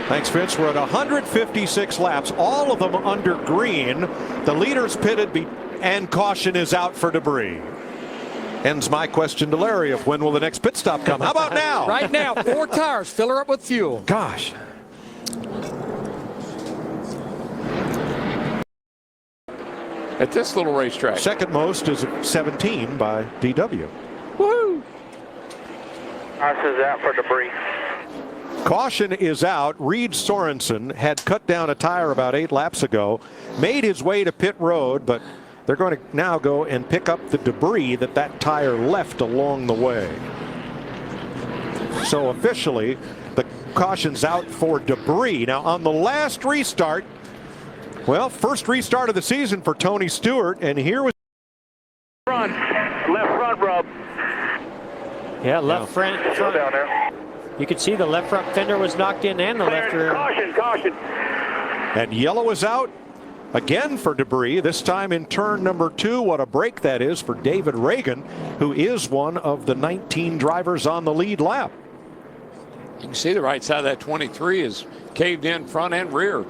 Thanks, Vince. We're at 156 laps, all of them under green. The leaders pitted and caution is out for debris. Ends my question to Larry of when will the next pit stop come. How about now? Right now, 4 tires. Fill her up with fuel. Gosh. At this little racetrack. Second most is 17 by DW. Woohoo! Caution is out for debris. Caution is out. Reed Sorensen had cut down a tire about 8 laps ago, made his way to pit road, but they're going to now go and pick up the debris that tire left along the way. So officially, the caution's out for debris. Now on the last restart, well, first restart of the season for Tony Stewart, and here was left front rub. Yeah, left front. Down there. You could see the left front fender was knocked in and the left rear. Caution. And yellow is out again for debris, this time in turn number 2. What a break that is for David Reagan, who is one of the 19 drivers on the lead lap. You can see the right side of that 23 is caved in front and rear.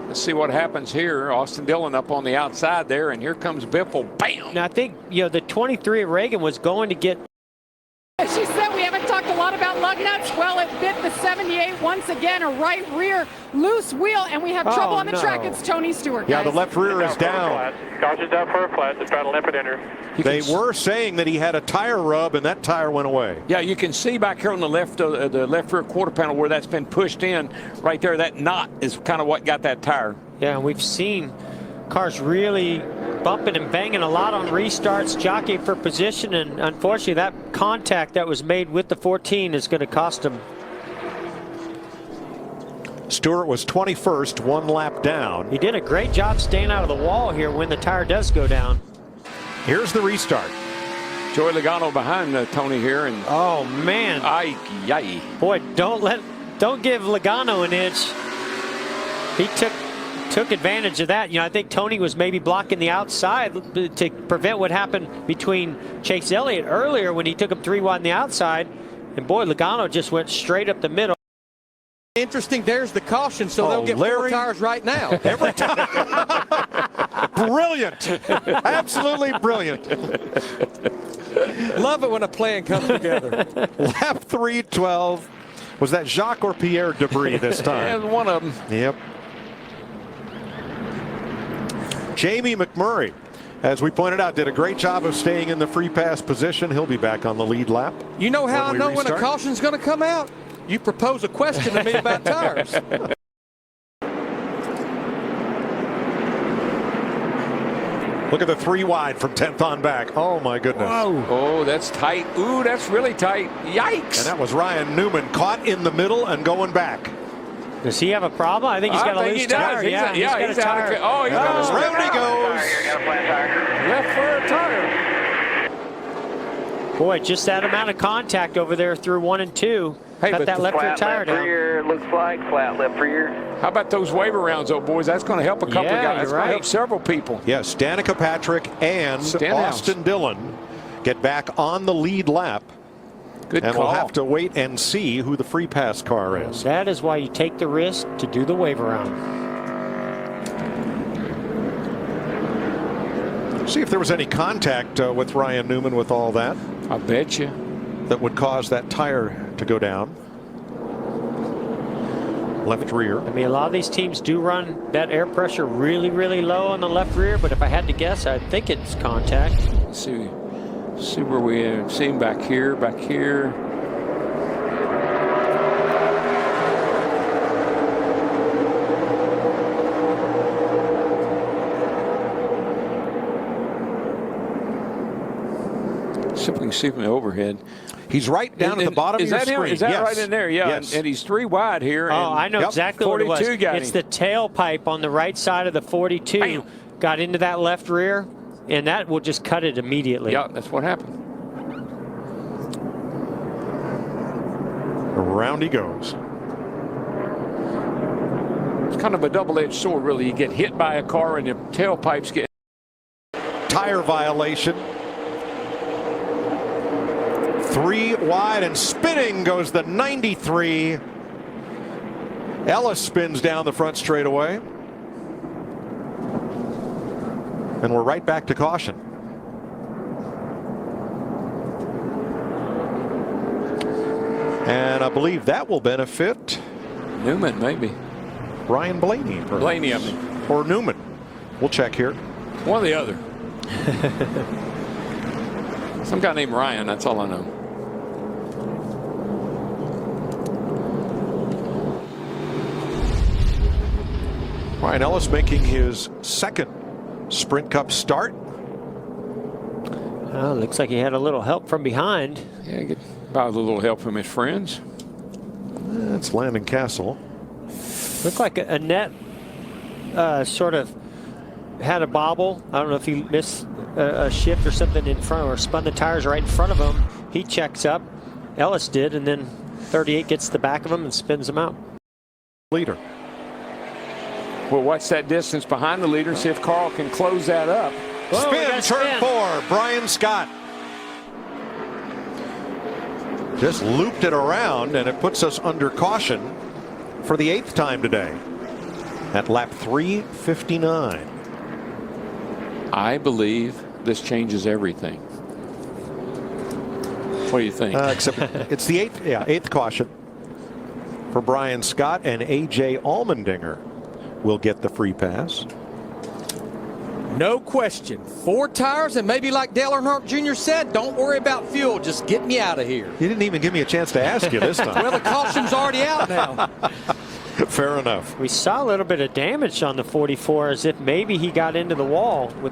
Let's see what happens here. Austin Dillon up on the outside there, and here comes Biffle. Bam! Now I think, the 23 of Reagan was going to get. As she said, we haven't talked a lot about lug nuts. Well, it bit the 78 once again, a right rear loose wheel, and we have trouble on the track. It's Tony Stewart. Yeah, guys. the left rear is down. Caution's out for a flat to try to limp it in her. They were saying that he had a tire rub, and that tire went away. Yeah, you can see back here on the left rear quarter panel where that's been pushed in. Right there, that knot is kind of what got that tire. Yeah, we've seen cars really bumping and banging a lot on restarts, jockeying for position, and unfortunately that contact that was made with the 14 is going to cost him. Stewart was 21st, 1 lap down. He did a great job staying out of the wall here when the tire does go down. Here's the restart. Joey Logano behind Tony here, and oh man, yay! Boy, don't give Logano an inch. He took advantage of that. I think Tony was maybe blocking the outside to prevent what happened between Chase Elliott earlier when he took him 3 wide on the outside, and boy, Logano just went straight up the middle. Interesting, there's the caution, so they'll get Larry, 4 tires right now. Every time. Brilliant. Absolutely brilliant. Love it when a plan comes together. Lap 312. Was that Jacques or Pierre Debris this time? And one of them. Yep. Jamie McMurray, as we pointed out, did a great job of staying in the free pass position. He'll be back on the lead lap. You know how I know when a restart. caution's going to come out? You propose a question to me about tires. Look at the 3 wide from 10th on back. Oh, my goodness. Whoa. Oh, that's tight. Ooh, that's really tight. Yikes. And that was Ryan Newman caught in the middle and going back. Does he have a problem? I think he's got a loose tire. He's got a tire. Oh, he's got a round he goes. Got a flat tire. Left rear tire. Boy, just that amount of contact over there through 1 and 2. Hey, cut but that left rear tire down. Rear looks like flat left rear. How about those waiver rounds, though, boys? That's going to help a couple of guys. That's going to help several people. Yes, Danica Patrick and Austin Dillon get back on the lead lap. Good and call. We'll have to wait and see who the free pass car is. That is why you take the risk to do the waiver round. See if there was any contact with Ryan Newman with all that. I bet you. That would cause that tire to go down. Left rear. I mean, a lot of these teams do run that air pressure really, really low on the left rear, but if I had to guess, I think it's contact. Let's see where we see him back here, See if we can see from the overhead. He's right down at the bottom of your screen. Is that yes. right in there? Yeah, yes. and he's 3 wide here. Oh, I know exactly what it was. It's the tailpipe on the right side of the 42. Bam. Got into that left rear, and that will just cut it immediately. Yeah, that's what happened. Around he goes. It's kind of a double-edged sword, really. You get hit by a car and your tailpipes get... Tire violation. 3 wide and spinning goes the 93. Ellis spins down the front straightaway. And we're right back to caution. And I believe that will benefit Newman, maybe. Ryan Blaney. Perhaps. Blaney, I mean. Or Newman. We'll check here. One or the other. Some guy named Ryan, that's all I know. Ryan Ellis making his second Sprint Cup start. Well, looks like he had a little help from behind. Yeah, get about a little help from his friends. That's Landon Castle. Looked like Annette sort of had a bobble. I don't know if he missed a shift or something in front or spun the tires right in front of him. He checks up. Ellis did, and then 38 gets the back of him and spins him out. Leader. Well, watch that distance behind the leader, see if Carl can close that up. Whoa, we got Spin, a turn 4, Brian Scott. Just looped it around, and it puts us under caution for the 8th time today at lap 3:59. I believe this changes everything. What do you think? Except it's the 8th caution for Brian Scott, and A.J. Allmendinger will get the free pass. No question. 4 tires, and maybe like Dale Earnhardt Jr. said, don't worry about fuel. Just get me out of here. You didn't even give me a chance to ask you this time. Well, the caution's already out now. Fair enough. We saw a little bit of damage on the 44, as if maybe he got into the wall with the